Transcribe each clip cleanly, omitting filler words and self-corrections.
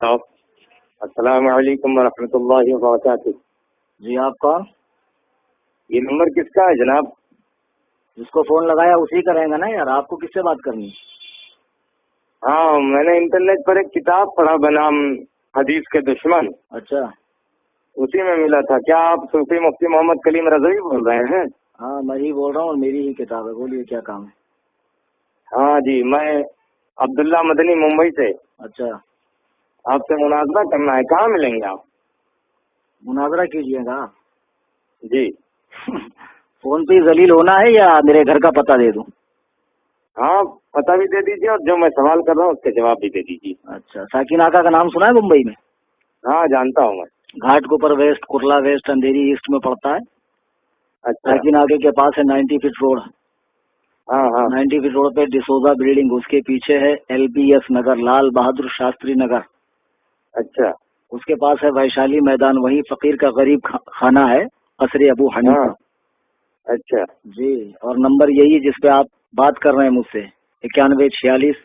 السلام علیکم ورحمۃ اللہ وبرکاتہ. جی آپ کون؟ یہ نمبر کس کا ہے جناب؟ جس کو فون لگایا اسی کا رہے گا نا یار. آپ کو کس سے بات کرنی ہے؟ ہاں، میں نے انٹرنیٹ پر ایک کتاب پڑھا بنام حدیث کے دشمن. اچھا، اسی میں ملا تھا. کیا آپ صوفی مفتی محمد کلیم رضوی بول رہے ہیں؟ ہاں میں ہی بول رہا ہوں اور میری ہی کتاب ہے. بولیے کیا کام ہے؟ ہاں جی، میں عبداللہ مدنی ممبئی سے. اچھا، آپ سے مناظرہ کرنا ہے. کہاں ملیں گے آپ؟ مناظرہ کیجیے گا. جی فون پہ ہی ذلیل ہونا ہے یا میرے گھر کا پتہ دے دوں؟ ہاں، پتہ بھی دے دیجیے اور جو میں سوال کر رہا ہوں اس کے جواب بھی دے دیجیے. اچھا، ساکن آقا کا نام سنا ہے ممبئی میں؟ ہاں جانتا ہوں میں. گھاٹ کے اوپر ویسٹ، کرلا ویسٹ، اندھیری ایسٹ میں پڑتا ہے. اچھا. ساکن آقا کے پاس ہے 90 فٹ روڈ. ہاں ہاں 90 فٹ روڈ پہ ڈسوزا بلڈنگ، اس کے پیچھے ہے LBS نگر، لال بہادر شاستری نگر. اچھا. اس کے پاس ہے ویشالی میدان، وہی فقیر کا غریب خانہ ہے، قصر ابو حنیفہ. اچھا جی، اور نمبر یہی ہے جس پہ آپ بات کر رہے ہیں مجھ سے، 9146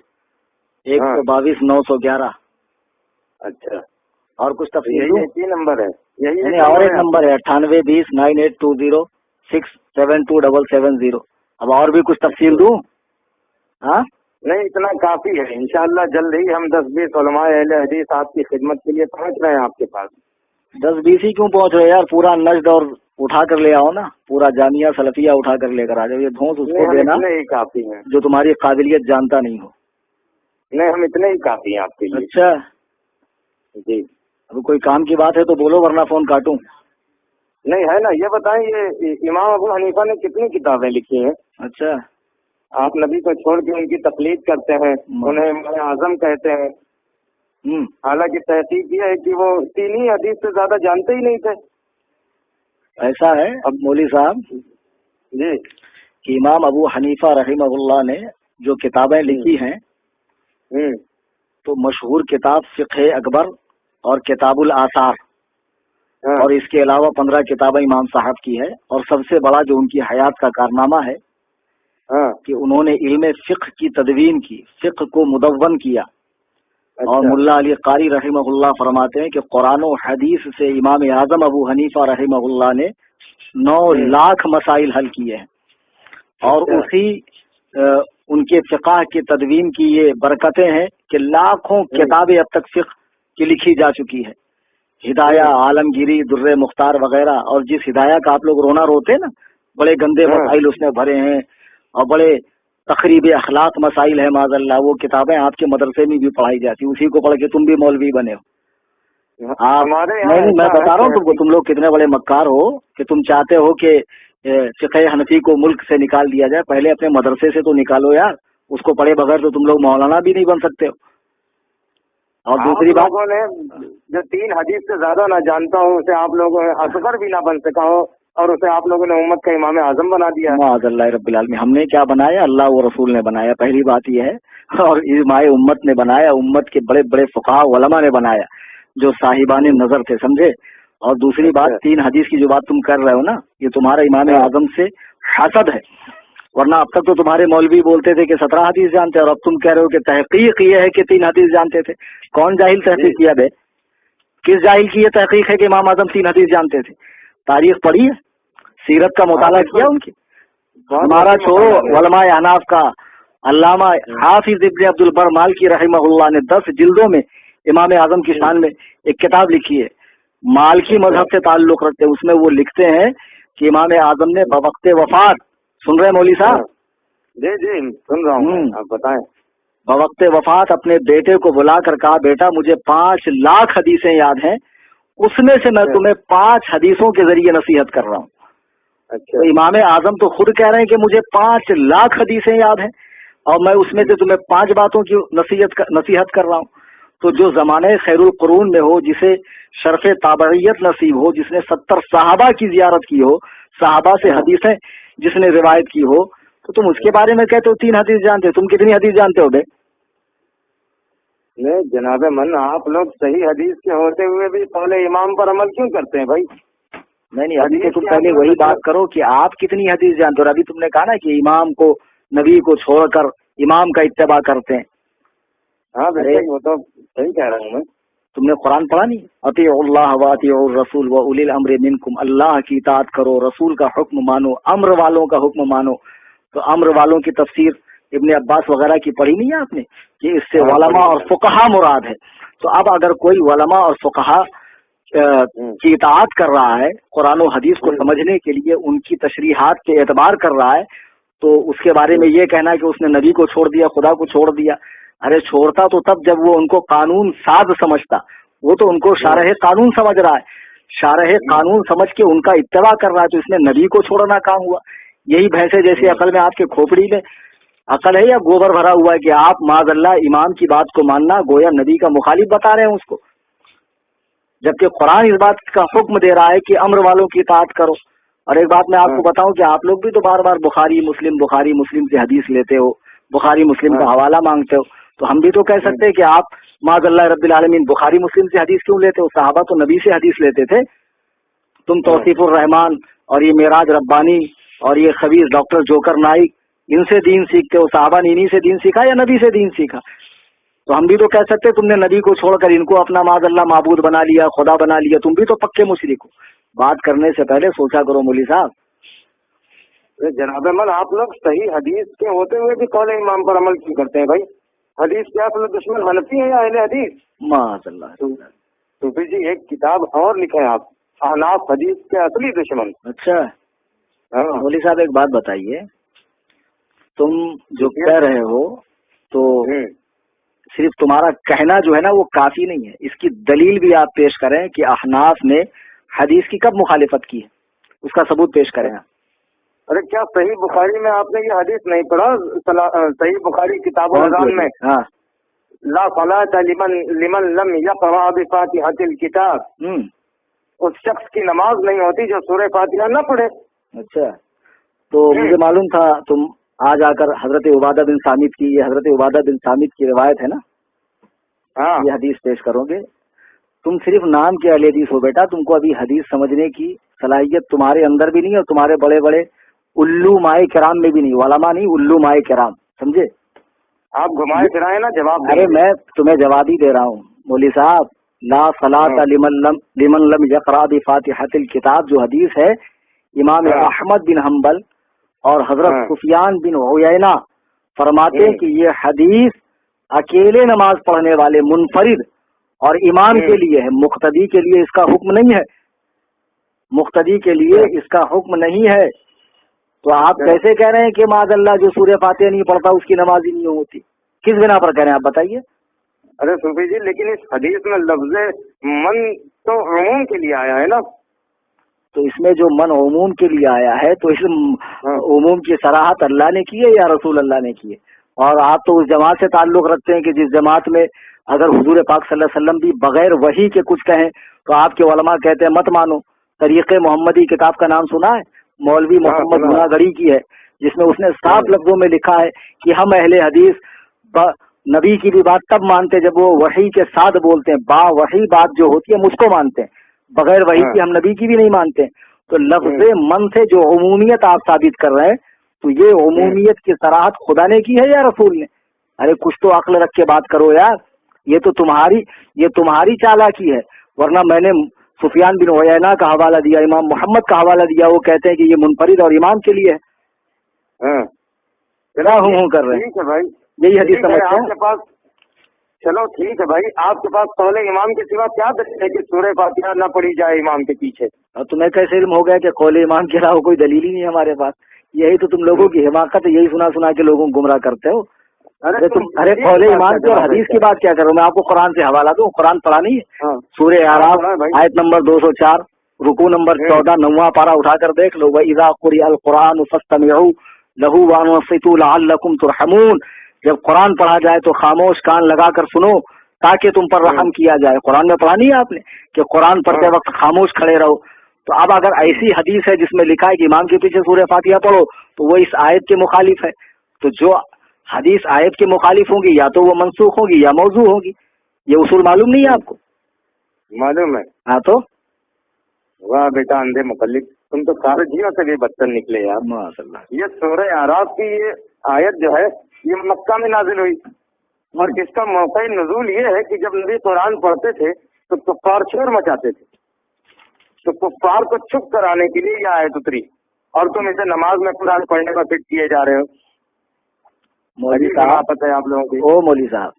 122 911. اچھا. اور کچھ تفصیل یہی دوں؟ ایک ہی نمبر ہے؟ یہی نہیں، اور ایک نمبر ہے 9820 9820 67270. اب اور بھی کچھ تفصیل دوں؟ ہاں نہیں، اتنا کافی ہے. انشاءاللہ جلد ہی ہم 10-20 علماء اہل حدیث آپ کی خدمت کے لیے پہنچ رہے ہیں آپ کے پاس. 10-20 ہی کیوں پہنچ رہے یار؟ پورا نجد اور اٹھا کر لے آؤ نا، پورا جامعہ سلفیہ اٹھا کر لے کر آ جاؤ. یہ دھونس اس کو ہم دینا اتنے ہی کافی ہیں. جو تمہاری قابلیت جانتا نہیں ہو. نہیں، ہم اتنے ہی کافی ہیں آپ کے لیے. اچھا جی. اب کوئی کام کی بات ہے تو بولو ورنہ فون کاٹوں. نہیں ہے نا. یہ بتائیں، یہ امام ابو حنیفہ نے کتنی کتابیں لکھی ہیں؟ اچھا، آپ نبی کو چھوڑ کے ان کی تقلید کرتے ہیں، انہیں امام اعظم کہتے ہیں. حالانکہ تحقیق یہ ہے کہ وہ 3 ہی حدیث سے زیادہ جانتے ہی نہیں تھے. ایسا ہے اب مولوی صاحب جی کہ امام ابو حنیفہ رحمہ اللہ نے جو کتابیں لکھی ہیں تو مشہور کتاب فقہ اکبر اور کتاب الآثار، اور اس کے علاوہ 15 کتابیں امام صاحب کی ہے. اور سب سے بڑا جو ان کی حیات کا کارنامہ ہے کہ انہوں نے علم فقہ کی تدوین کی، فقہ کو مدون کیا. اور ملا علی قاری رحمہ اللہ فرماتے ہیں کہ قرآن و حدیث سے امام اعظم ابو حنیفہ رحمہ اللہ نے 9 لاکھ مسائل حل کیے ہیں. اور اسی ان کے فقہ کی تدوین کی یہ برکتیں ہیں کہ لاکھوں کتابیں اب تک فقہ کی لکھی جا چکی ہے. ہدایہ، عالمگیری، در مختار وغیرہ. اور جس ہدایہ کا آپ لوگ رونا روتے نا، بڑے گندے مسائل اس نے بھرے ہیں اور بڑے تقریب اخلاق مسائل ہے معاذ اللہ. وہ کتابیں آپ کے مدرسے میں بھی پڑھائی جاتی، اسی کو پڑھ کے تم بھی مولوی بنے ہو. میں بتا رہا ہوں تم کو، تم لوگ کتنے بڑے مکار ہو کہ تم چاہتے ہو کہ فقہ حنفی کو ملک سے نکال دیا جائے. پہلے اپنے مدرسے سے تو نکالو یار، اس کو پڑھے بغیر تو تم لوگ مولانا بھی نہیں بن سکتے ہو. اور دوسری بات، لوگوں نے جو 3 حدیث سے زیادہ نہ جانتا ہوں اسے آپ لوگوں نے اصغر بھی نہ بن سکا ہو اور اسے آپ لوگوں نے امت کا امام اعظم بنا دیا. معاذ اللہ رب العالمین. ہم نے کیا بنایا؟ اللہ و رسول نے بنایا، پہلی بات یہ ہے. اور امام امت نے بنایا، امت کے بڑے بڑے فقہاء علماء نے بنایا جو صاحبان نظر تھے، سمجھے. اور دوسری بات، 3 حدیث کی جو بات تم کر رہے ہو نا، یہ تمہارا امام اعظم سے حسد ہے. ورنہ اب تک تو تمہارے مولوی بولتے تھے کہ 17 حدیث جانتے ہیں، اور اب تم کہہ رہے ہو کہ تحقیق یہ ہے کہ 3 حدیث جانتے تھے. کون جاہل تحقیق کیا بے؟ کس جاہل کی یہ تحقیق ہے کہ امام اعظم 3 حدیث جانتے تھے؟ تاریخ پڑھی ہے؟ سیرت کا مطالعہ کیا ان کی؟ ہمارا چھوڑو، علماء احناف کا علامہ حافظ ابن عبد البر مالکی رحمہ اللہ نے 10 جلدوں میں امام اعظم کی شان میں ایک کتاب لکھی ہے. مالکی مذہب سے تعلق رکھتے ہیں. اس میں وہ لکھتے ہیں کہ امام اعظم نے بوقت وفات، سن رہے ہیں مولوی صاحب؟ جی جی سن رہا ہوں، آپ بتائیں. بوقت وفات اپنے بیٹے کو بلا کر کہا، بیٹا مجھے 5 لاکھ حدیثیں یاد ہیں، اس میں سے میں تمہیں 5 حدیثوں کے ذریعے نصیحت کر رہا ہوں. تو امام اعظم تو خود کہہ رہے ہیں کہ مجھے 5 لاکھ حدیثیں یاد ہیں اور میں اس میں سے تمہیں 5 باتوں کی نصیحت کر رہا ہوں. تو جو زمانہ خیر القرون میں ہو، جسے شرف تابعیت نصیب ہو، جس نے 70 صحابہ کی زیارت کی ہو، صحابہ سے حدیثیں جس نے روایت کی ہو، تو تم اس کے بارے میں کہتے ہو 3 حدیث جانتے ہو. تم کتنی حدیث جانتے ہو بے؟ نہیں جناب من، آپ لوگ صحیح حدیث کے ہوتے ہوئے بھی قول امام پر عمل کیوں کرتے ہیں بھائی؟ نہیں، ابھی تو تم پہلے وہی بات کرو کہ آپ کتنی حدیث جانتے ہو. ابھی تم نے کہا نا کہ امام کو، نبی کو چھوڑ کر امام کا اتباع کرتے ہیں. ہاں وہ تو صحیح کہہ رہا ہوں میں. تم نے قرآن پڑھا نہیں؟ اطیعوا اللہ و اطیعوا الرسول و اولی الامر منکم، اللہ کی اطاعت کرو، رسول کا حکم مانو، امر والوں کا حکم مانو. تو امر والوں کی تفسیر ابن عباس وغیرہ کی پڑھی نہیں ہے آپ نے کہ اس سے علماء اور فقہا مراد ہے. تو اب اگر کوئی علماء اور فقہا کی اطاعت کر رہا ہے، قرآن و حدیث کو سمجھنے کے لیے ان کی تشریحات کے اعتبار کر رہا ہے، تو اس کے بارے میں یہ کہنا کہ اس نے نبی کو چھوڑ دیا، خدا کو چھوڑ دیا. ارے چھوڑتا تو تب جب وہ ان کو قانون ساز سمجھتا، وہ تو ان کو شارح قانون سمجھ رہا ہے، شارح قانون سمجھ کے ان کا اتباع کر رہا ہے، تو اس نے نبی کو چھوڑنا کام ہوا. یہی بھینسے جیسی عقل میں آپ کے کھوپڑی میں عقل ہے یا گوبر بھرا ہوا ہے کہ آپ معاذ اللہ امام کی بات کو ماننا گویا نبی کا مخالف بتا رہے ہیں اس کو، جبکہ قرآن اس بات کا حکم دے رہا ہے کہ امر والوں کی اطاعت کرو. اور ایک بات میں آپ کو بتاؤں کہ آپ لوگ بھی تو بار بار بخاری مسلم سے حدیث لیتے ہو، بخاری مسلم کا حوالہ مانگتے ہو، تو ہم بھی تو کہہ سکتے ہیں کہ آپ معاذ اللہ رب العالمین بخاری مسلم سے حدیث کیوں لیتے ہو؟ صحابہ تو نبی سے حدیث لیتے تھے. تم توصیف الرحمان اور یہ معراج ربانی اور یہ خبیث ڈاکٹر جوکر نائک ان سے دین سیکھتے ہو، صحابہ نے انہی سے دین سیکھا یا نبی سے دین سیکھا؟ تو ہم بھی تو کہہ سکتے تم نے نبی کو چھوڑ کر ان کو اپنا معاذ اللہ معبود بنا لیا، خدا بنا لیا، تم بھی تو پکے مشرک ہو. بات کرنے سے پہلے سوچا کرو مولوی صاحب. جناب من آپ لوگ صحیح حدیث کے ہوتے ہوئے بھی قول امام پر عمل کیوں کرتے ہیں بھائی؟ حدیث کے آپ لوگ دشمن حنفی ہیں یا اہل حدیث؟ معاذ اللہ. صوفی جی ایک کتاب اور لکھے ہیں آپ، احناف حدیث کے اصلی دشمن. اچھا مولوی صاحب ایک بات بتائیے، تم جو کہہ رہے ہو تو صرف تمہارا کہنا جو ہے نا وہ کافی نہیں ہے، اس کی دلیل بھی آپ پیش کریں کہ احناف نے حدیث کی کب مخالفت کی ہے، اس کا ثبوت پیش کریں. ارے کیا صحیح بخاری میں آپ نے یہ حدیث نہیں پڑھا؟ صحیح بخاری کتاب الاذان میں لا صلاۃ لمن لم یقرأ بفاتحۃ الکتاب، اس شخص کی نماز نہیں ہوتی جو سورہ فاتحہ نہ پڑھے. اچھا تو مجھے معلوم تھا تم آج آ کر حضرت عبادہ بن صامت کی، یہ حضرت عبادہ بن صامت کی روایت ہے نا، یہ حدیث پیش کرو گے. تم صرف نام کے اہل حدیث ہو بیٹا، تم کو ابھی حدیث سمجھنے کی صلاحیت تمہارے اندر بھی نہیں اور تمہارے بڑے بڑے الو مائے کرام میں بھی نہیں، علماء نہیں الو مائے کرام، سمجھے؟ آپ گھمائے پھرائے نا جواب. ارے میں تمہیں جواب ہی دے رہا ہوں مولوی صاحب. لا صلاۃ لمن لم یقرأ بفاتحۃ الکتاب جو حدیث ہے، امام احمد بن حنبل اور حضرت سفیان بن عیینہ فرماتے ہیں کہ یہ حدیث اکیلے نماز پڑھنے والے منفرد اور امام کے لیے ہے، مقتدی کے لیے اس کا حکم نہیں ہے، مقتدی کے لیے اس کا حکم نہیں ہے. تو آپ کیسے کہہ رہے ہیں کہ معاذ اللہ جو سورہ فاتحہ نہیں پڑھتا اس کی نماز ہی نہیں ہوتی؟ کس بنا پر کہہ رہے ہیں آپ بتائیے؟ ارے صوفی جی لیکن اس حدیث میں لفظ من تو عموم کے لیے آیا ہے نا. تو اس میں جو من عموم کے لیے آیا ہے تو اس عموم کی صراحت اللہ نے کی ہے یا رسول اللہ نے کی ہے؟ اور آپ تو اس جماعت سے تعلق رکھتے ہیں کہ جس جماعت میں اگر حضور پاک صلی اللہ علیہ وسلم بھی بغیر وحی کے کچھ کہیں تو آپ کے علماء کہتے ہیں مت مانو. طریق محمدی کتاب کا نام سنا ہے؟ مولوی محمد گناگڑی کی ہے، جس میں اس نے صاف لفظوں میں لکھا ہے کہ ہم اہل حدیث نبی کی بھی بات تب مانتے جب وہ وحی کے ساتھ بولتے ہیں، با وحی بات جو ہوتی ہے مجھ کو مانتے ہیں، بغیر وحی کی ہم نبی کی بھی نہیں مانتے. تو لفظ من سے جو عمومیت آپ ثابت کر رہے ہیں تو یہ عمومیت کی صراحت خدا نے کی ہے یا رسول نے؟ ارے کچھ تو عقل رکھ کے بات کرو یار. یہ تو تمہاری چالاکی ہے، ورنہ میں نے سفیان بن عیینہ کا حوالہ دیا، امام محمد کا حوالہ دیا، وہ کہتے ہیں کہ یہ منفرد اور امام کے لیے ہے. ہوں کر رہے ہیں بھائی، یہی حدیث سمجھتے ہیں. چلو ٹھیک ہے بھائی، آپ کے پاس قول امام کے سوا کیا دلیل ہے کہ سورہ فاتحہ نہ پڑھی جائے امام کے پیچھے؟ اور تمہیں کیسے علم ہو گیا کہ قول امام کے علاوہ کوئی دلیل ہی نہیں ہے ہمارے پاس؟ یہی تو تم لوگوں کی حماقت ہے، یہی سنا کے لوگوں کو گمراہ کرتے ہو. ارے قول امام کی اور حدیث کی بات کیا کروں؟ میں آپ کو قرآن سے حوالہ دوں، قرآن پڑھا نہیں ہے؟ سورہ اعراف آیت نمبر 204 رکوع نمبر 14 9واں پارہ اٹھا کر دیکھ لو. وَإِذَا قُرِئَ الْقُرْآنُ فَاسْتَمِعُوا لَهُ وَأَنصِتُوا لَعَلَّكُمْ تُرْحَمُونَ. جب قرآن پڑھا جائے تو خاموش کان لگا کر سنو تاکہ تم پر رحم کیا جائے. قرآن میں پڑھا نہیں ہے آپ نے کہ قرآن پڑھتے وقت خاموش کھڑے رہو؟ تو اب اگر ایسی حدیث ہے جس میں لکھا ہے کہ امام کے پیچھے سورہ فاتحہ پڑھو تو وہ اس آیت کے مخالف ہے. تو جو حدیث آیت کے مخالف ہوں گی یا تو وہ منسوخ ہوگی یا موضوع ہوگی. یہ اصول معلوم نہیں ہے آپ کو؟ معلوم ہے. ہاں تو واہ بیٹا اندھے مقلد، تم تو سارے جیوں سے بھی بدتر نکلے یار. ماشاء اللہ. یہ سورہ اعراف کی یہ آیت جو ہے یہ مکہ میں نازل ہوئی. اور اس کا موقع نزول یہ ہے کہ جب نبی قرآن پڑھتے تھے تو کفار شور مچاتے تھے، تو کفار کو چپ کرانے کے لیے یہ آیت اتری، اور تم اسے نماز میں قرآن پڑھنے کا فٹ کیے جا رہے ہو۔ مولوی صاحب پتہ ہے آپ لوگوں کی؟ او مولوی صاحب،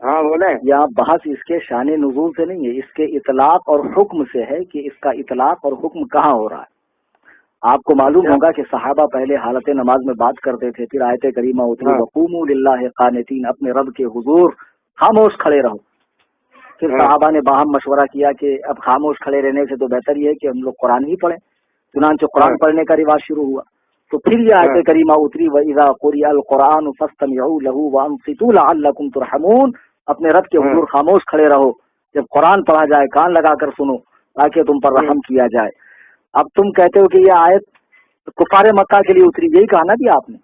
ہاں بولیں۔ یہاں بحث اس کے شان نزول سے نہیں ہے، اس کے اطلاق اور حکم سے ہے کہ اس کا اطلاق اور حکم کہاں ہو رہا ہے۔ آپ کو معلوم ہوگا کہ صحابہ پہلے حالت نماز میں بات کرتے تھے، پھر آیت کریمہ اتری وقوموا للہ قانتین، اپنے رب کے حضور خاموش کھڑے رہو۔ پھر صحابہ نے باہم مشورہ کیا کہ اب خاموش کھڑے رہنے سے تو بہتر یہ ہے کہ ہم لوگ قرآن ہی پڑھیں، چنانچہ قرآن پڑھنے کا رواج شروع ہوا۔ تو پھر یہ آیت کریمہ اتری وَإِذَا قُرِئَ الْقُرْآنُ فَاسْتَمِعُوا لَهُ وَأَنصِتُوا لَعَلَّكُمْ تُرْحَمُونَ، اپنے رب کے حضور خاموش کھڑے رہو، جب قرآن پڑھا جائے کان لگا کر سنو تاکہ تم پر رحم کیا جائے۔ اب تم کہتے ہو کہ یہ آیت کفار مکہ کے لیے اتری، یہی کہا نا بھی آپ نے؟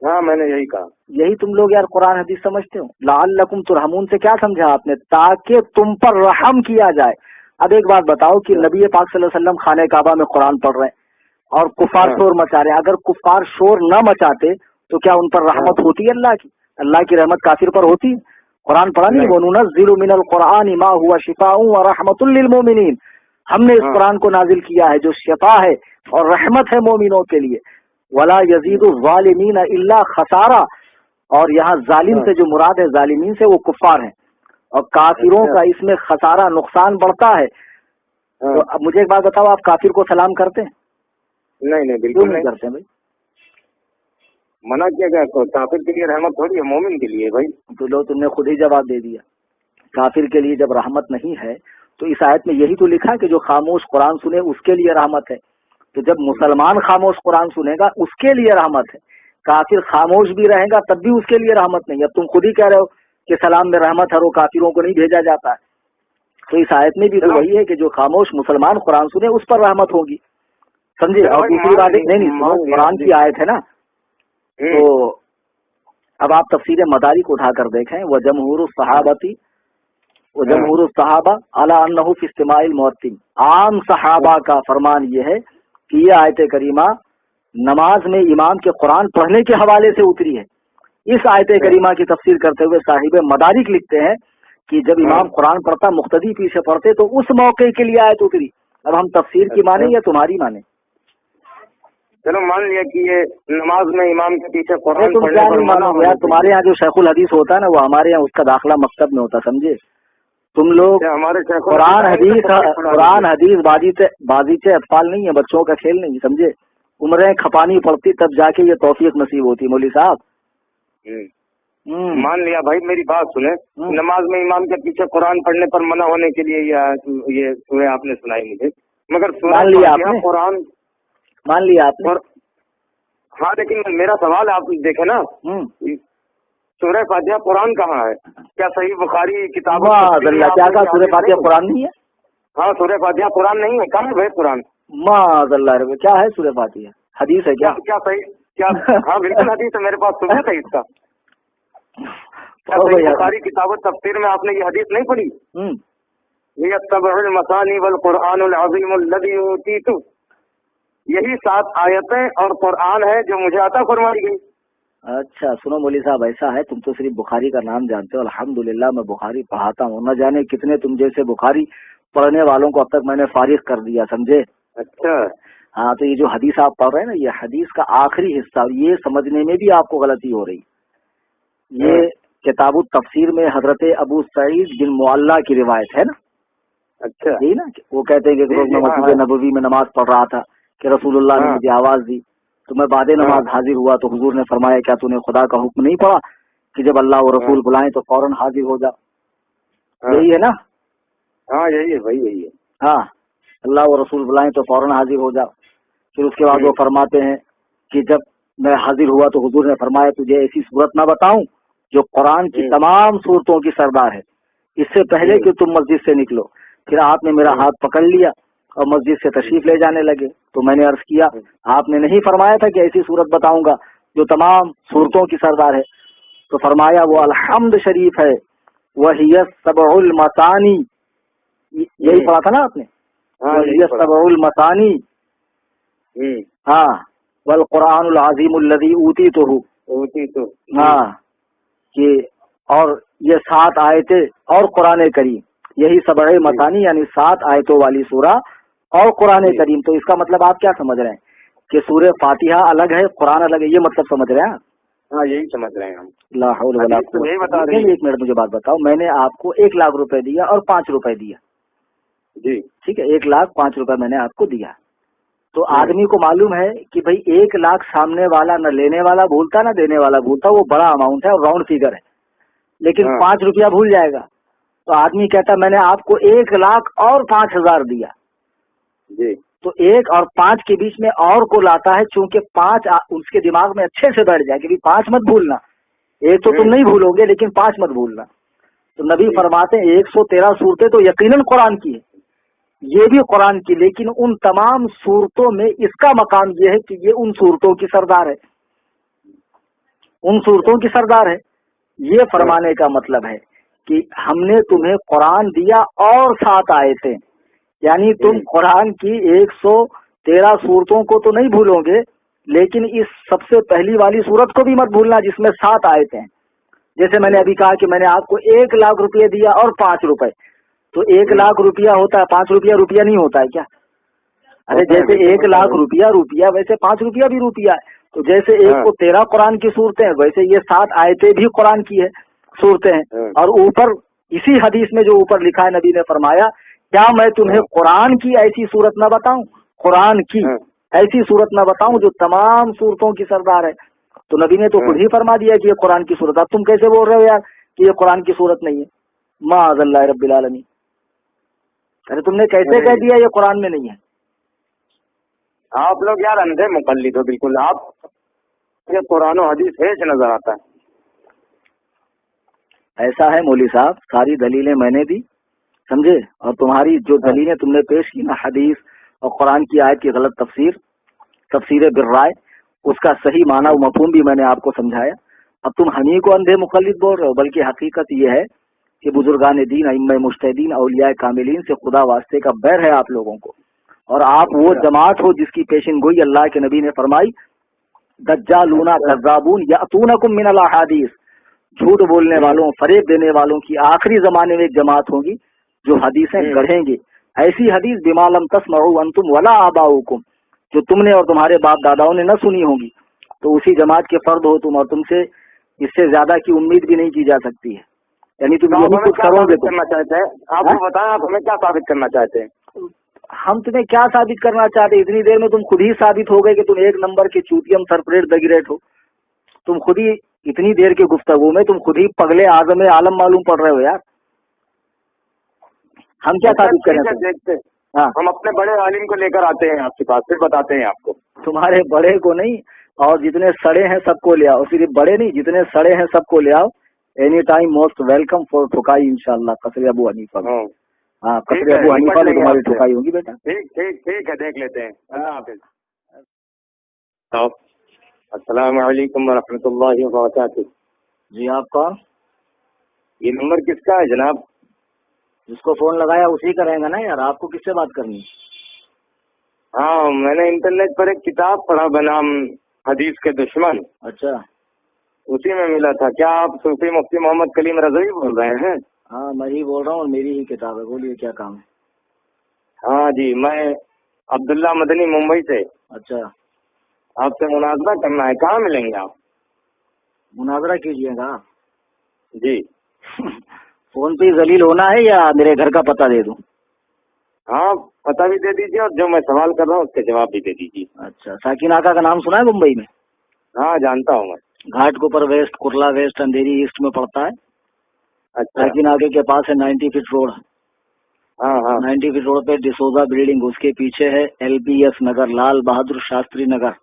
ہاں میں نے یہی کہا۔ یہی تم لوگ یار قرآن حدیث سمجھتے ہو؟ لعلکم ترحمون سے کیا سمجھا آپ نے؟ تاکہ تم پر رحم کیا جائے۔ اب ایک بات بتاؤ کہ نبی پاک صلی اللہ علیہ وسلم خانہ کعبہ میں قرآن پڑھ رہے ہیں اور کفار شور مچا رہے ہیں، اگر کفار شور نہ مچاتے تو کیا ان پر رحمت ہوتی ہے اللہ کی؟ اللہ کی رحمت کافر پر ہوتی ہے؟ قرآن پڑھا نہیں؟ وَنُنَزِّلُ مِنَ الْقُرْآنِ مَا هُوَ شِفَاءٌ وَرَحْمَةٌ لِّلْمُؤْمِنِينَ، ہم نے اس قرآن کو نازل کیا ہے جو شفا ہے اور رحمت ہے مومنوں کے لیے۔ وَلَا يَزِيدُ الظَّالِمِينَ إِلَّا خَسَارًا، اور یہاں ظالم سے جو مراد ہے ظالمین سے وہ کفار ہیں، اور کافروں کا اس میں خسارہ نقصان بڑھتا ہے۔ تو اب مجھے ایک بات بتاؤ، آپ کافر کو سلام کرتے ہیں؟ نہیں بالکل نہیں کرتے بھائی، منع کیا گیا۔ کافر کے لیے رحمت تھوڑی ہے، مومن کے لیے بھائی۔ تو لو تم نے خود ہی جواب دے دیا، کافر کے لیے جب رحمت نہیں ہے تو اس آیت میں یہی تو لکھا کہ جو خاموش قرآن سنے اس کے لیے رحمت ہے۔ تو جب مسلمان خاموش قرآن سنے گا اس کے لیے رحمت ہے، کافر خاموش بھی رہے گا تب بھی اس کے لیے رحمت نہیں۔ اب تم خود ہی کہہ رہے ہو کہ سلام میں رحمت ہے اور کافروں کو نہیں بھیجا جاتا ہے، تو اس آیت میں بھی تو وہی ہے کہ جو خاموش مسلمان قرآن سنے اس پر رحمت ہوگی، سمجھے؟ اور دوسری بات نہیں، قرآن کی آیت ہے نا، تو اب آپ تفسیر مدارک اٹھا کر دیکھیں، وجمہور الصحابہ علی انہ فی استماع المؤذن، عام صحابہ کا فرمان یہ ہے کہ یہ آیت کریمہ نماز میں امام کے قرآن پڑھنے کے حوالے سے اتری ہے۔ اس آیت کریمہ کی تفسیر کرتے ہوئے صاحب مدارک لکھتے ہیں کہ جب امام قرآن پڑھتا مقتدی پیچھے پڑھتے تو اس موقع کے لیے آیت اتری۔ اب ہم تفسیر کی مانیں یا تمہاری مانیں؟ چلو مان لیا کہ یہ نماز میں امام کے پیچھے قرآن تم کیا نہیں مانو یار، تمہارے یہاں جو شیخ الحدیث ہوتا ہے نا وہ ہمارے یہاں اس کا داخلہ مکتب میں ہوتا، سمجھے؟ تم لوگ ہمارے قرآن حدیث بازیچے اطفال نہیں ہے، بچوں کا کھیل نہیں، سمجھے؟ عمریں کھپانی پڑتی تب جا کے یہ توفیق نصیب ہوتی۔ مولوی صاحب مان لیا بھائی، میری بات سنیں، نماز میں امام کے پیچھے قرآن پڑھنے پر منع ہونے کے لیے یہ سورہ آپ نے سنائی مجھے، مگر مان لیا آپ نے، قرآن مان لیا آپ نے۔ ہاں لیکن میرا سوال آپ دیکھیں نا، سورہ فاتحہ قرآن کہاں ہے؟ کیا صحیح بخاری کتاب کیا کہا سورہ فاتحہ قرآن نہیں ہے؟ ہاں سورہ فاتحہ قرآن نہیں ہے، کہاں ہے بھائی قرآن؟ معاذ اللہ، کیا ہے سورہ فاتحہ؟ حدیث ہے کیا؟ کیا صحیح کیا؟ ہاں بالکل حدیث ہے، میرے پاس سنت ہے اس کا۔ صحیح بخاری کتاب تفسیر میں آپ نے یہ حدیث نہیں پڑھی؟ یہ السبع المثانی والقرآن العظیم الذی اوتیتہ، یہی 7 آیتیں اور قرآن ہے جو مجھے عطا فرمائی گئی۔ اچھا سنو مولوی صاحب، ایسا ہے تم تو صرف بخاری کا نام جانتے ہو، الحمدللہ میں بخاری پڑھاتا ہوں، نہ جانے کتنے تم جیسے بخاری پڑھنے والوں کو اب تک میں نے فارغ کر دیا، سمجھے؟ اچھا ہاں، تو یہ جو حدیث آپ پڑھ رہے ہیں نا، یہ حدیث کا آخری حصہ، یہ سمجھنے میں بھی آپ کو غلطی ہو رہی۔ یہ کتاب التفسیر میں حضرت ابو سعید بن معلہ کی روایت ہے نا۔ اچھا یہی نا، وہ کہتے ہیں کہ روز میں مسجد نبوی میں نماز پڑھ رہا تھا کہ رسول اللہ نے مجھے آواز دی، تو میں بعد نماز حاضر ہوا تو حضور نے فرمایا کیا تو نے خدا کا حکم نہیں پڑھا کہ جب اللہ و رسول بلائیں تو فوراً حاضر ہو جا؟ یہی ہے نا؟ ہاں یہی ہے بھائی، یہی ہے۔ ہاں، اللہ و رسول بلائیں تو فوراً حاضر ہو جا۔ پھر اس کے بعد وہ فرماتے ہیں کہ جب میں حاضر ہوا تو حضور نے فرمایا تجھے ایسی صورت نہ بتاؤں جو قرآن کی تمام صورتوں کی سردار ہے، اس سے پہلے کہ تم مسجد سے نکلو۔ پھر آپ نے میرا ہاتھ پکڑ لیا اور مسجد سے تشریف لے جانے لگے، تو میں نے عرض کیا آپ نے نہیں فرمایا تھا کہ ایسی صورت بتاؤں گا جو تمام صورتوں کی سردار ہے؟ تو فرمایا وہ الحمد شریف ہے، وہی السبع المثانی، یہی پڑھا تھا نا آپ نے، وہی السبع المثانی، ہاں، والقرآن العظیم الذی اوتیتہ، ہاں، کہ اور یہ 7 آیتیں اور قرآن کریم، یہی سبع مثانی یعنی 7 آیتوں والی سورہ اور قرآن کریم. تو اس کا مطلب آپ کیا سمجھ رہے ہیں کہ سورہ فاتحہ الگ ہے قرآن الگ ہے، یہ مطلب سمجھ رہے ہیں؟ ہاں یہی سمجھ رہے ہیں ہم. لا حول ولا قوت. ایک منٹ مجھے بات بتاؤ، میں نے آپ کو 1 لاکھ روپے دیا اور 5 روپے دیا جی ٹھیک ہے، 1,05,000 روپے میں نے آپ کو دیا. تو آدمی کو معلوم ہے کہ بھائی 1 لاکھ سامنے والا نہ لینے والا بھولتا نہ دینے والا بھولتا، وہ بڑا اماؤنٹ ہے اور راؤنڈ فگر ہے، لیکن 5 روپیہ بھول جائے گا. تو آدمی کہتا میں نے آپ کو 1 لاکھ اور 5,000 دیا. جی تو 1 اور 5 کے بیچ میں اور کو لاتا ہے، چونکہ 5 اس کے دماغ میں اچھے سے بیٹھ جائے کہ 5 مت بھولنا. 1 تو تم نہیں بھولو گے لیکن 5 مت بھولنا. تو نبی فرماتے ہیں 113 صورتیں تو یقیناً قرآن کی ہے، یہ بھی قرآن کی، لیکن ان تمام صورتوں میں اس کا مقام یہ ہے کہ یہ ان صورتوں کی سردار ہے، ان صورتوں کی سردار ہے. یہ فرمانے کا مطلب ہے کہ ہم نے تمہیں قرآن دیا اور 7 آیتیں، یعنی تم قرآن کی 113 صورتوں کو تو نہیں بھولو گے، لیکن اس سب سے پہلی والی صورت کو بھی مت بھولنا جس میں 7 آیتیں ہیں. جیسے میں نے ابھی کہا کہ میں نے آپ کو 1 لاکھ روپے دیا اور 5 روپے، تو 1 لاکھ روپیہ ہوتا ہے، 5 روپیہ روپیہ نہیں ہوتا ہے کیا؟ ارے جیسے 1 لاکھ روپیہ ویسے 5 روپیہ بھی روپیہ ہے. تو جیسے 113 قرآن کی صورتیں ہیں، ویسے یہ 7 آیتیں بھی قرآن کی ہے صورتیں ہیں. اور اوپر اسی حدیث میں جو اوپر لکھا ہے نبی نے فرمایا کیا میں تمہیں قرآن کی ایسی صورت نہ بتاؤں، قرآن کی ایسی صورت نہ بتاؤں جو تمام صورتوں کی سردار ہے. تو نبی نے تو خود ہی فرما دیا کہ یہ قرآن کی صورت. اب تم کیسے بول رہے ہو یار کہ یہ قرآن کی صورت نہیں ہے؟ معاذ اللہ رب العالمین. ارے تم نے کیسے کہہ دیا یہ قرآن میں نہیں ہے؟ آپ لوگ یار اندھے مقلد ہو بالکل. آپ یہ قرآن و حدیث ہے نظر آتا ہے. ایسا ہے مولوی صاحب، ساری دلیلیں میں نے دی سمجھے، اور تمہاری جو دلیلیں تم نے پیش کی نا حدیث اور قرآن کی آیت کی غلط تفسیر بالرائے، اس کا صحیح معنی و مفہوم بھی میں نے آپ کو سمجھایا. اب تم ہم ہی کو اندھے مقلد بول رہے ہو، بلکہ حقیقت یہ ہے کہ بزرگان دین، ائمہ مجتہدین، اولیاء کاملین سے خدا واسطے کا بیر ہے آپ لوگوں کو. اور آپ وہ جماعت ہو جس کی پیشن گوئی اللہ کے نبی نے فرمائی دجالون کذابون یاتونکم من الاحادیث، جھوٹ بولنے والوں، فریب دینے والوں کی آخری زمانے میں ایک جماعت ہوگی جو حدیثیں گڑھیں گے. ایسی حدیث بما لم تسمعوا انتم ولا آباؤکم، جو تم نے اور تمہارے باپ داداؤں نے نہ سنی ہوگی. تو اسی جماعت کے فرد ہو تم، اور تم سے اس سے زیادہ کی امید بھی نہیں کی جا سکتی ہے. یعنی تم یہی کچھ کرو گے. کرنا چاہتے ہیں آپ کو بتائیں، آپ ہمیں کیا ثابت کرنا چاہتے ہیں؟ ہم تمہیں کیا ثابت کرنا چاہتے ہیں؟ اتنی دیر میں تم خود ہی ثابت ہو گئے کہ تم 1 نمبر کے چوتیم سرپریٹ دگریٹ ہو. تم خود ہی اتنی دیر کی گفتگو میں تم خود ہی پگلے اعظم عالم معلوم پڑ رہے ہو یار. ہم کیا ثابت کریں؟ دیکھتے ہم اپنے بڑے عالم کو لے کر آتے ہیں آپ کے پاس، پھر بتاتے ہیں آپ کو. تمہارے بڑے کو نہیں، اور جتنے سڑے ہیں سب کو لے آؤ. صرف بڑے نہیں، جتنے سڑے ہیں سب کو لے آؤ. Any time most welcome for ٹھکائی انشاءاللہ. قصر ابو حنیفہ. ہاں قصر ابو حنیفہ میں تمہاری ٹھکائی ہوگی بیٹا. ٹھیک ہے، دیکھ لیتے ہیں. اللہ حافظ. السلام علیکم ورحمۃ اللہ وبرکاتہ. جی آپ کون؟ یہ نمبر کس کا ہے جناب؟ جس کو فون لگایا اسی کا رہے گا نا یار. آپ کو کس سے بات کرنی ہے؟ ہاں میں نے انٹرنیٹ پر ایک کتاب پڑھا بنام حدیث کے دشمن. اچھا، اسی میں ملا تھا. کیا آپ صوفی مفتی محمد کلیم رضوی بول رہے ہیں؟ ہاں میں ہی بول رہا ہوں، اور میری ہی کتاب ہے. بولیے کیا کام ہے؟ ہاں جی، میں عبداللہ مدنی ممبئی سے. اچھا، آپ سے مناظرہ کرنا ہے. کہاں ملیں گے آپ؟ مناظرہ کیجیے گا جی. فون پہ ذلیل ہونا ہے یا میرے گھر کا پتہ دے دوں؟ ہاں پتہ بھی دے دیجیے، اور جو میں سوال کر رہا ہوں اس کے جواب بھی دے دیجیے. اچھا، ساکن آقا کا نام سنا ہے ممبئی میں؟ ہاں جانتا ہوں میں. گھاٹ کے اوپر ویسٹ، کرلا ویسٹ، اندھیری ایسٹ میں پڑتا ہے. اچھا. ساکن آقے کے پاس ہے 90 فٹ روڈ. ہاں ہاں 90 فٹ روڈ پہ ڈسوزا بلڈنگ، اس کے پیچھے ہے LBS نگر، لال بہادر شاستری نگر.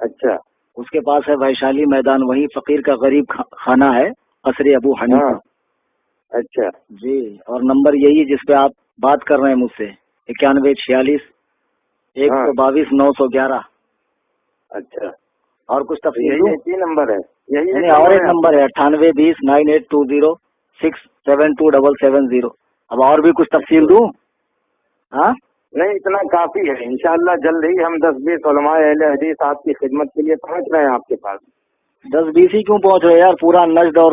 اچھا. اس کے پاس ہے ویشالی میدان، وہی فقیر کا غریب خانہ ہے، قصر ابو حنیفہ. اچھا جی. اور نمبر یہی جس پہ آپ بات کر رہے ہیں مجھ سے، 9146 122 911. اچھا. اور کچھ تفصیل یہی نمبر ہے؟ یہی اور ایک نمبر ہے 9820 9820 67270. اب اور بھی کچھ تفصیل دوں؟ ہاں نہیں، اتنا کافی ہے. انشاءاللہ جلد ہی ہم 10-20 علماء اہل حدیث آپ کی خدمت کے لیے پہنچ رہے ہیں آپ کے پاس. 10-20 ہی کیوں پہنچ رہے یار؟ پورا نجد اور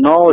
9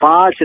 5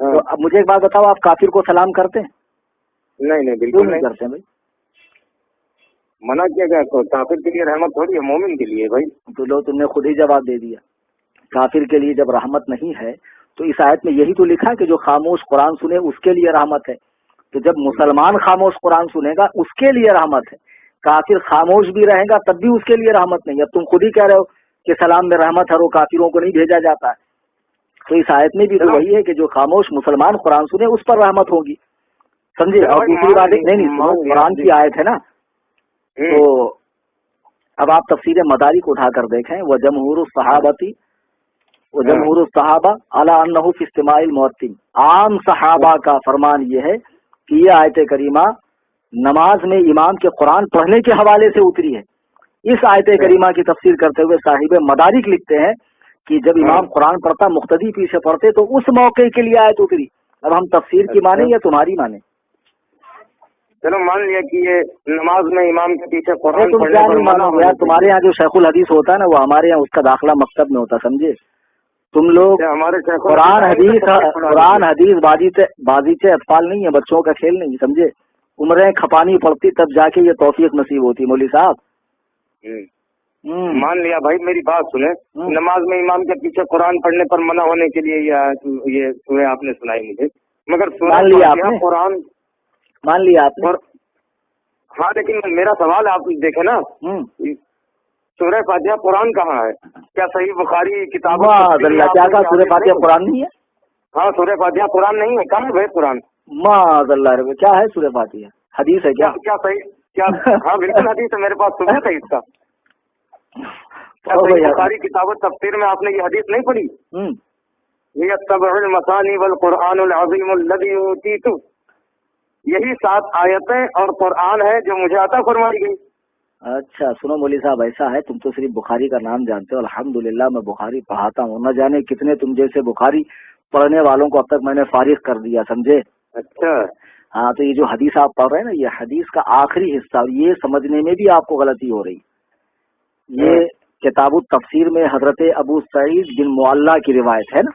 تو اب مجھے ایک بات بتاؤ, آپ کافر کو سلام کرتے ہیں؟ نہیں بالکل نہیں کرتے ہیں بھائی. منع کیا گیا تو کافر کے لیے رحمت تھوڑی ہے, مومن کے لیے بھائی. تو لو تم نے خود ہی جواب دے دیا. کافر کے لیے جب رحمت نہیں ہے تو اس آیت میں یہی تو لکھا کہ جو خاموش قرآن سنے اس کے لیے رحمت ہے. تو جب مسلمان خاموش قرآن سنے گا اس کے لیے رحمت ہے, کافر خاموش بھی رہے گا تب بھی اس کے لیے رحمت نہیں. اب تم خود ہی کہہ رہے ہو کہ سلام میں رحمت ہے, وہ کافروں کو نہیں بھیجا جاتا ہے. تو اس آیت میں بھی تو وہی ہے کہ جو خاموش مسلمان قرآن سنے اس پر رحمت ہوگی, سمجھے. اور دوسری بات نہیں, قرآن کی آیت ہے نا, تو اب آپ تفسیر مدارک اٹھا کر دیکھیں. وہ جمہور الصحابتی وہ جمہور الصحابہ علی انہ فی استماع المؤذن, عام صحابہ کا فرمان یہ ہے کہ یہ آیت کریمہ نماز میں امام کے قرآن پڑھنے کے حوالے سے اتری ہے. اس آیت کریمہ کی تفسیر کرتے ہوئے صاحب مدارک لکھتے ہیں کہ جب امام قرآن پڑھتا مقتدی پیچھے پڑھتے تو اس موقع کے لیے آیت اتری. اب ہم تفسیر کی مانیں یا تمہاری مانیں؟ چلو مان لیا کہ یہ نماز میں امام کے پیچھے قرآن تم کیا نہیں مانو یار, تمہارے یہاں جو شیخ الحدیث ہوتا ہے نا, وہ ہمارے یہاں اس کا داخلہ مکتب میں ہوتا, سمجھے. تم لوگ ہمارے قرآن حدیث بازیچے اطفال نہیں ہے, بچوں کا کھیل نہیں, سمجھے. عمریں کھپانی پڑتی تب جا کے یہ توفیق نصیب ہوتی. مولوی صاحب مان لیا بھائی, میری بات سنیں, نماز میں امام کے پیچھے قرآن پڑھنے پر منع ہونے کے لیے یہ سورہ آپ نے سنائی مجھے, مگر سورہ قرآن مان لیا آپ نے. ہاں لیکن میرا سوال آپ دیکھیں نا, سورہ فاتحہ قرآن کہاں ہے؟ کیا صحیح بخاری کتاب کیا سورہ فاتحہ قرآن نہیں ہے؟ ہاں سورہ فاتحہ قرآن نہیں ہے, کہاں ہے بھائی قرآن؟ معاذ اللہ, کیا ہے سورہ فاتحہ؟ حدیث ہے کیا صحیح کیا؟ ہاں بالکل حدیث ہے, میرے پاس ثبوت ہے اس کا. صحیح بخاری کتاب تفسیر میں آپ نے یہ حدیث نہیں پڑھی؟ یہ السبع المثانی والقرآن العظیم الذی اوتیتہ, یہی 7 آیتیں اور قرآن ہے جو مجھے عطا فرمائی گئی. اچھا سنو مولوی صاحب, ایسا ہے تم تو صرف بخاری کا نام جانتے ہو. الحمدللہ میں بخاری پڑھاتا ہوں, نہ جانے کتنے تم جیسے بخاری پڑھنے والوں کو اب تک میں نے فارغ کر دیا, سمجھے. اچھا ہاں, تو یہ جو حدیث آپ پڑھ رہے ہیں نا, یہ حدیث کا آخری حصہ, اور یہ سمجھنے میں بھی آپ کو غلطی ہو رہی. یہ کتاب التفسیر میں حضرت ابو سعید بن معلہ کی روایت ہے نا.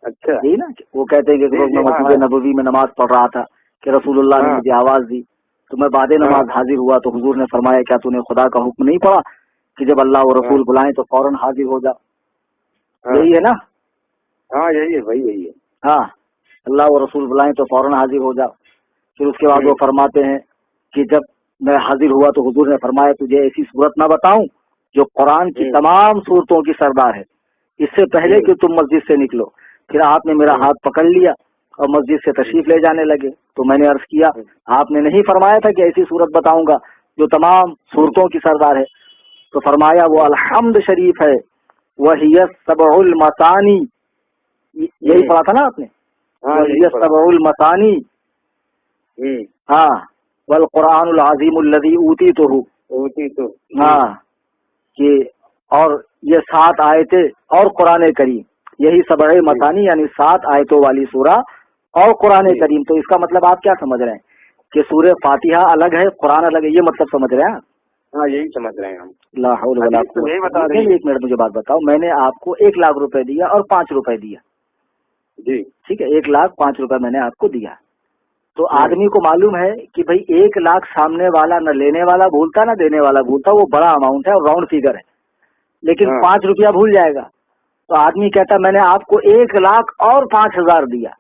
اچھا یہی نا, وہ کہتے ہیں کہ میں مسجد نبوی میں نماز پڑھ رہا تھا کہ رسول اللہ نے مجھے آواز دی, تو میں بعد نماز حاضر ہوا تو حضور نے فرمایا کیا تو نے خدا کا حکم نہیں پڑھا کہ جب اللہ و رسول بلائیں تو فوراً حاضر ہو جا. یہی ہے نا؟ ہاں یہی ہے بھائی, یہی ہے. ہاں, اللہ و رسول بلائیں تو فوراً حاضر ہو جا. پھر اس کے بعد وہ فرماتے ہیں کہ جب میں حاضر ہوا تو حضور نے فرمایا تجھے ایسی صورت نہ بتاؤں جو قرآن کی تمام صورتوں کی سردار ہے, اس سے پہلے کہ تم مسجد سے نکلو. پھر آپ نے میرا ہاتھ پکڑ لیا اور مسجد سے تشریف لے جانے لگے. تو میں نے عرض کیا آپ نے نہیں فرمایا تھا کہ ایسی صورت بتاؤں گا جو تمام صورتوں کی سردار ہے؟ تو فرمایا وہ الحمد شریف ہے, وہی السبع المثانی, یہی پڑھا تھا نا آپ نے, وہی السبع المثانی. ہاں, والقرآن العظیم الذی اوتیتہ, ہاں, کہ اور یہ 7 آیتیں اور قرآن کریم, یہی سبع مثانی یعنی 7 آیتوں والی سورہ اور قرآن کریم. تو اس کا مطلب آپ کیا سمجھ رہے ہیں کہ سورہ فاتحہ الگ ہے قرآن الگ ہے, یہ مطلب سمجھ رہے ہیں؟ ہاں یہی سمجھ رہے ہیں ہم. لا حول ولا قوت. ایک منٹ مجھے بات بتاؤ, میں نے آپ کو 1 لاکھ روپے دیا اور 5 روپے دیا, جی ٹھیک ہے, 1,05,000 روپے میں نے آپ کو دیا. تو آدمی کو معلوم ہے کہ بھائی 1 لاکھ سامنے والا نہ لینے والا بھولتا نہ دینے والا بھولتا, وہ بڑا اماؤنٹ ہے اور راؤنڈ فگر ہے, لیکن 5 روپیہ بھول جائے گا. تو آدمی کہتا میں نے آپ کو 1 لاکھ اور 5,000 دیا,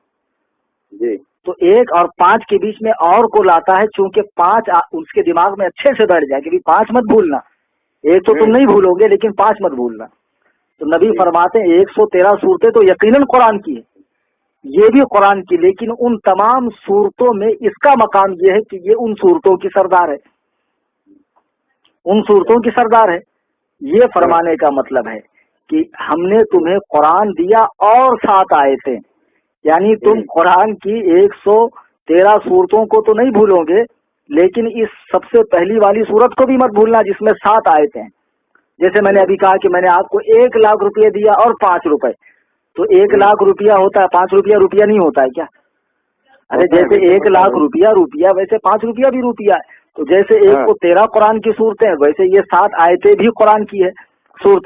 جی, تو 1 اور 5 کے بیچ میں اور کو لاتا ہے, چونکہ 5 اس کے دماغ میں اچھے سے بیٹھ جائے کہ 5 مت بھولنا. 1 تو تم نہیں بھولو گے لیکن 5 مت بھولنا. تو نبی فرماتے ہیں 113 صورتیں تو یقیناً قرآن کی ہے, یہ بھی قرآن کی, لیکن ان تمام صورتوں میں اس کا مقام یہ ہے کہ یہ ان صورتوں کی سردار ہے, ان صورتوں کی سردار ہے. یہ فرمانے کا مطلب ہے کہ ہم نے تمہیں قرآن دیا اور 7 آیتیں, یعنی تم قرآن کی 113 صورتوں کو تو نہیں بھولو گے, لیکن اس سب سے پہلی والی صورت کو بھی مت بھولنا جس میں 7 آیتیں ہیں. جیسے میں نے ابھی کہا کہ میں نے آپ کو 1 لاکھ روپے دیا اور 5 روپے, تو 1 لاکھ روپیہ ہوتا ہے, 5 روپیہ روپیہ نہیں ہوتا ہے کیا؟ ارے جیسے 1 لاکھ روپیہ ویسے 5 روپیہ بھی روپیہ ہے. تو جیسے 1 کو 13 قرآن کی صورتیں, ویسے یہ 7 آیتیں بھی قرآن کی ہے. صورت